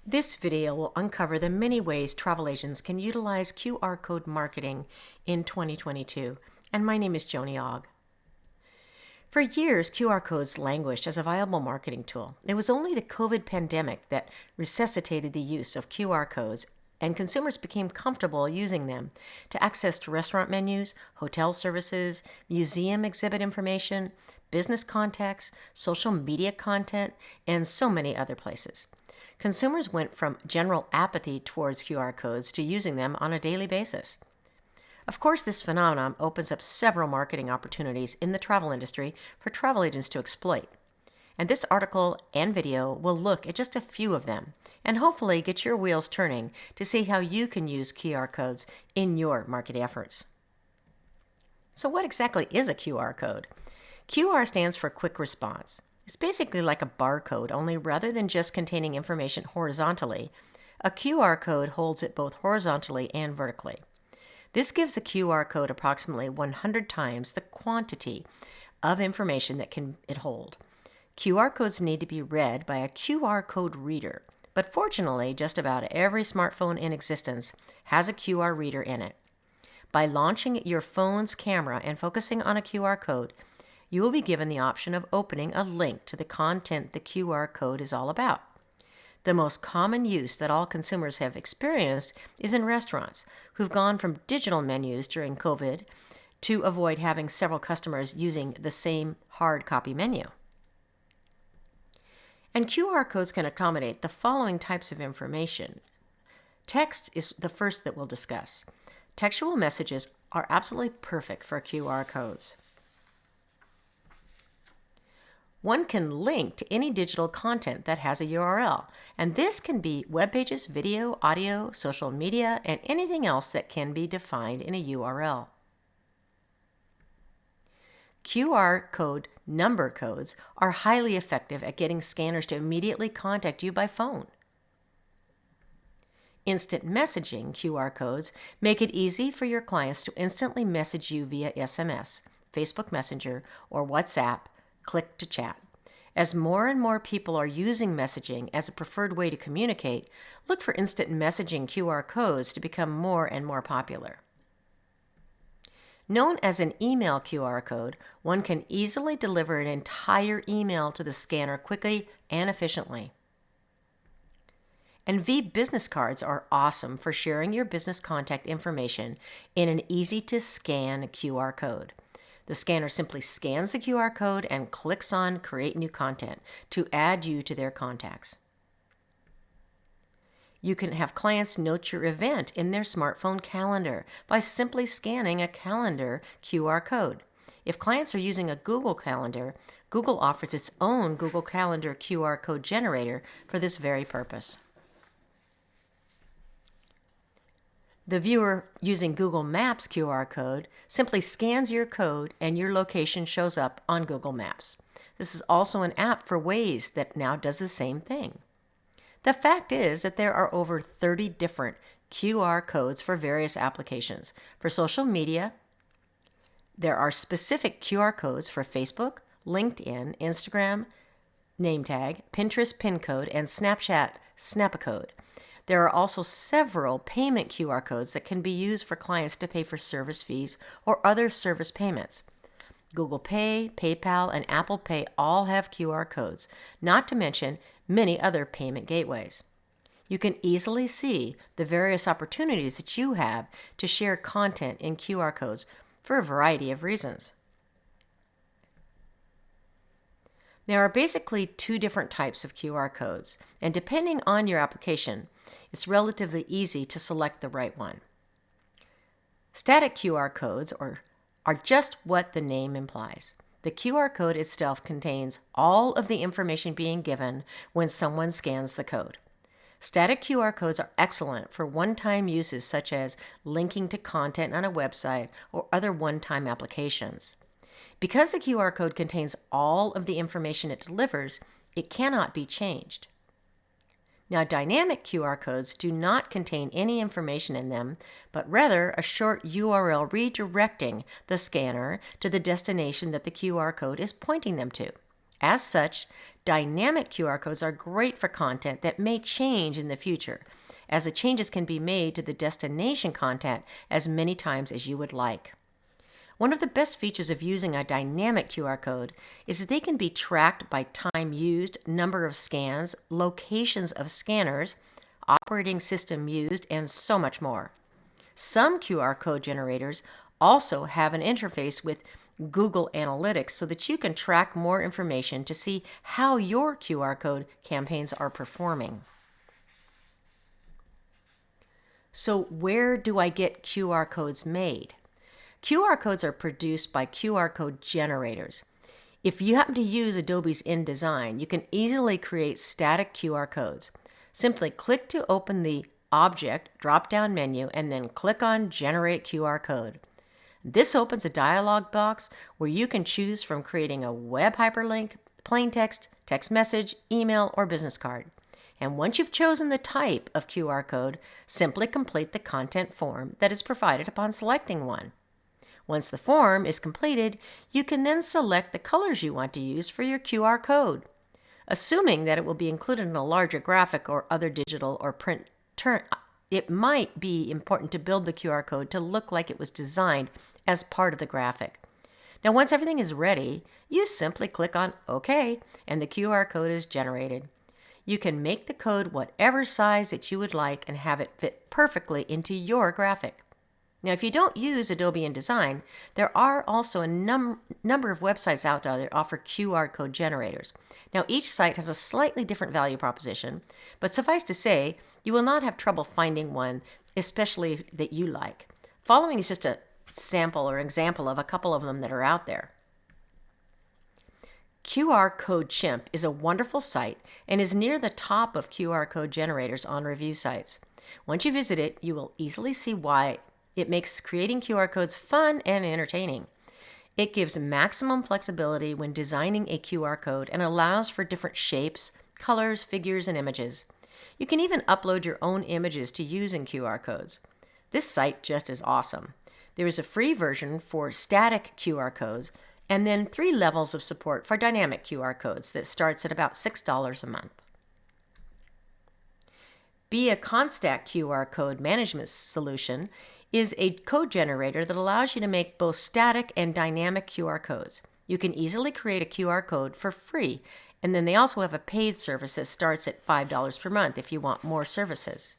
This video will uncover the many ways travel agents can utilize QR code marketing in 2022, and my name is Joni Ogg. For years, QR codes languished as a viable marketing tool. It was only the COVID pandemic that resuscitated the use of QR codes, and consumers became comfortable using them to access restaurant menus, hotel services, museum exhibit information, business contacts, social media content, and so many other places. Consumers went from general apathy towards QR codes to using them on a daily basis. Of course, this phenomenon opens up several marketing opportunities in the travel industry for travel agents to exploit. And this article and video will look at just a few of them and hopefully get your wheels turning to see how you can use QR codes in your marketing efforts. So what exactly is a QR code? QR stands for Quick Response. It's basically like a barcode, only rather than just containing information horizontally, a QR code holds it both horizontally and vertically. This gives the QR code approximately 100 times the quantity of information that it hold. QR codes need to be read by a QR code reader, but fortunately, just about every smartphone in existence has a QR reader in it. By launching your phone's camera and focusing on a QR code, you will be given the option of opening a link to the content the QR code is all about. The most common use that all consumers have experienced is in restaurants who've gone from digital menus during COVID to avoid having several customers using the same hard copy menu. And QR codes can accommodate the following types of information. Text is the first that we'll discuss. Textual messages are absolutely perfect for QR codes. One can link to any digital content that has a URL, and this can be web pages, video, audio, social media, and anything else that can be defined in a URL. QR code number codes are highly effective at getting scanners to immediately contact you by phone. Instant messaging QR codes make it easy for your clients to instantly message you via SMS, Facebook Messenger, or WhatsApp. Click to chat. As more and more people are using messaging as a preferred way to communicate, look for instant messaging QR codes to become more and more popular. Known as an email QR code, one can easily deliver an entire email to the scanner quickly and efficiently. And V business cards are awesome for sharing your business contact information in an easy-to-scan QR code. The scanner simply scans the QR code and clicks on Create New Content to add you to their contacts. You can have clients note your event in their smartphone calendar by simply scanning a calendar QR code. If clients are using a Google Calendar, Google offers its own Google Calendar QR code generator for this very purpose. The viewer using Google Maps QR code simply scans your code and your location shows up on Google Maps. This is also an app for Waze that now does the same thing. The fact is that there are over 30 different QR codes for various applications. For social media, there are specific QR codes for Facebook, LinkedIn, Instagram, name tag, Pinterest pin code, and Snapchat Snap-a-code. There are also several payment QR codes that can be used for clients to pay for service fees or other service payments. Google Pay, PayPal, and Apple Pay all have QR codes, not to mention many other payment gateways. You can easily see the various opportunities that you have to share content in QR codes for a variety of reasons. There are basically two different types of QR codes, and depending on your application, it's relatively easy to select the right one. Static QR codes are just what the name implies. The QR code itself contains all of the information being given when someone scans the code. Static QR codes are excellent for one-time uses such as linking to content on a website or other one-time applications. Because the QR code contains all of the information it delivers, it cannot be changed. Now, dynamic QR codes do not contain any information in them, but rather a short URL redirecting the scanner to the destination that the QR code is pointing them to. As such, Dynamic QR codes are great for content that may change in the future, as the changes can be made to the destination content as many times as you would like. One of the best features of using a dynamic QR code is that they can be tracked by time used, number of scans, locations of scanners, operating system used, and so much more. Some QR code generators also have an interface with Google Analytics so that you can track more information to see how your QR code campaigns are performing. So where do I get QR codes made? QR codes are produced by QR code generators. If you happen to use Adobe's InDesign, you can easily create static QR codes. Simply click to open the Object drop-down menu and then click on Generate QR Code. This opens a dialog box where you can choose from creating a web hyperlink, plain text, text message, email, or business card. And once you've chosen the type of QR code, simply complete the content form that is provided upon selecting one. Once the form is completed, you can then select the colors you want to use for your QR code. Assuming that it will be included in a larger graphic or other digital or print it might be important to build the QR code to look like it was designed as part of the graphic. Now, once everything is ready, you simply click on OK, and the QR code is generated. You can make the code whatever size that you would like and have it fit perfectly into your graphic. Now, if you don't use Adobe InDesign, there are also a number of websites out there that offer QR code generators. Now, each site has a slightly different value proposition, but suffice to say, you will not have trouble finding one, especially that you like. Following is just a sample or example of a couple of them that are out there. QR Code Chimp is a wonderful site and is near the top of QR code generators on review sites. Once you visit it, you will easily see why it makes creating QR codes fun and entertaining. It gives maximum flexibility when designing a QR code and allows for different shapes, colors, figures, and images. You can even upload your own images to use in QR codes. This site just is awesome. There is a free version for static QR codes and then 3 levels of support for dynamic QR codes that starts at about $6 a month. BeAConstack QR code management solution is a code generator that allows you to make both static and dynamic QR codes. You can easily create a QR code for free, and then they also have a paid service that starts at $5 per month if you want more services.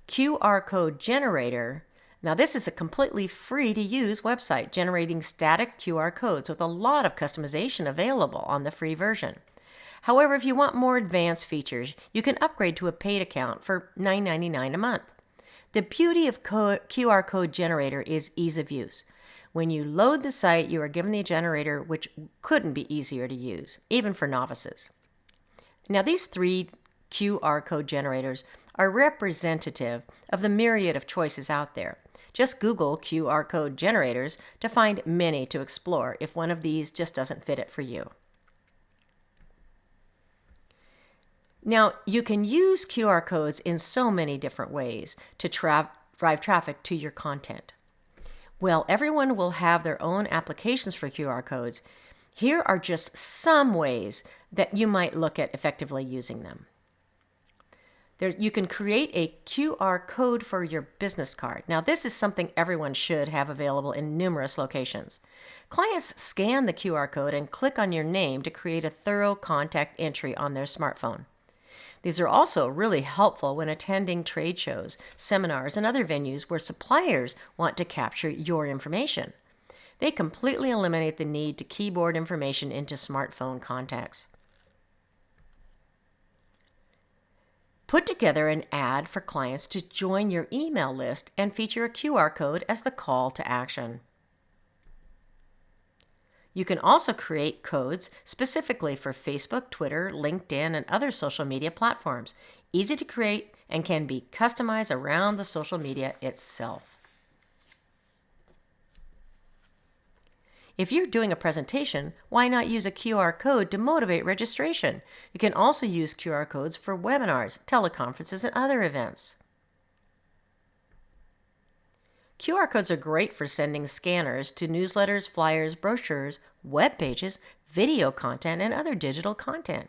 QR Code Generator. Now, this is a completely free to use website generating static QR codes with a lot of customization available on the free version. However, if you want more advanced features, you can upgrade to a paid account for $9.99 a month. The beauty of QR Code Generator is ease of use. When you load the site, you are given the generator, which couldn't be easier to use, even for novices. Now, these 3 QR code generators are representative of the myriad of choices out there. Just Google QR code generators to find many to explore if one of these just doesn't fit it for you. Now, you can use QR codes in so many different ways to drive traffic to your content. Well, everyone will have their own applications for QR codes. Here are just some ways that you might look at effectively using them. You can create a QR code for your business card. Now, this is something everyone should have available in numerous locations. Clients scan the QR code and click on your name to create a thorough contact entry on their smartphone. These are also really helpful when attending trade shows, seminars, and other venues where suppliers want to capture your information. They completely eliminate the need to keyboard information into smartphone contacts. Put together an ad for clients to join your email list and feature a QR code as the call to action. You can also create codes specifically for Facebook, Twitter, LinkedIn, and other social media platforms. Easy to create and can be customized around the social media itself. If you're doing a presentation, why not use a QR code to motivate registration? You can also use QR codes for webinars, teleconferences, and other events. QR codes are great for sending scanners to newsletters, flyers, brochures, web pages, video content, and other digital content.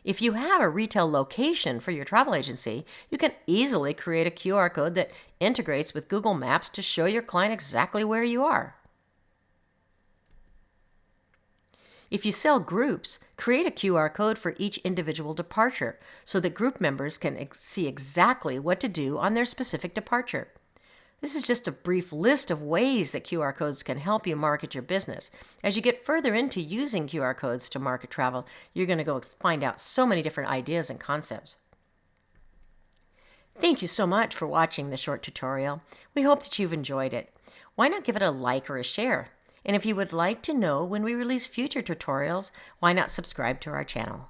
If you have a retail location for your travel agency, you can easily create a QR code that integrates with Google Maps to show your client exactly where you are. If you sell groups, create a QR code for each individual departure so that group members can see exactly what to do on their specific departure. This is just a brief list of ways that QR codes can help you market your business. As you get further into using QR codes to market travel, you're going to go find out so many different ideas and concepts. Thank you so much for watching this short tutorial. We hope that you've enjoyed it. Why not give it a like or a share? And if you would like to know when we release future tutorials, why not subscribe to our channel?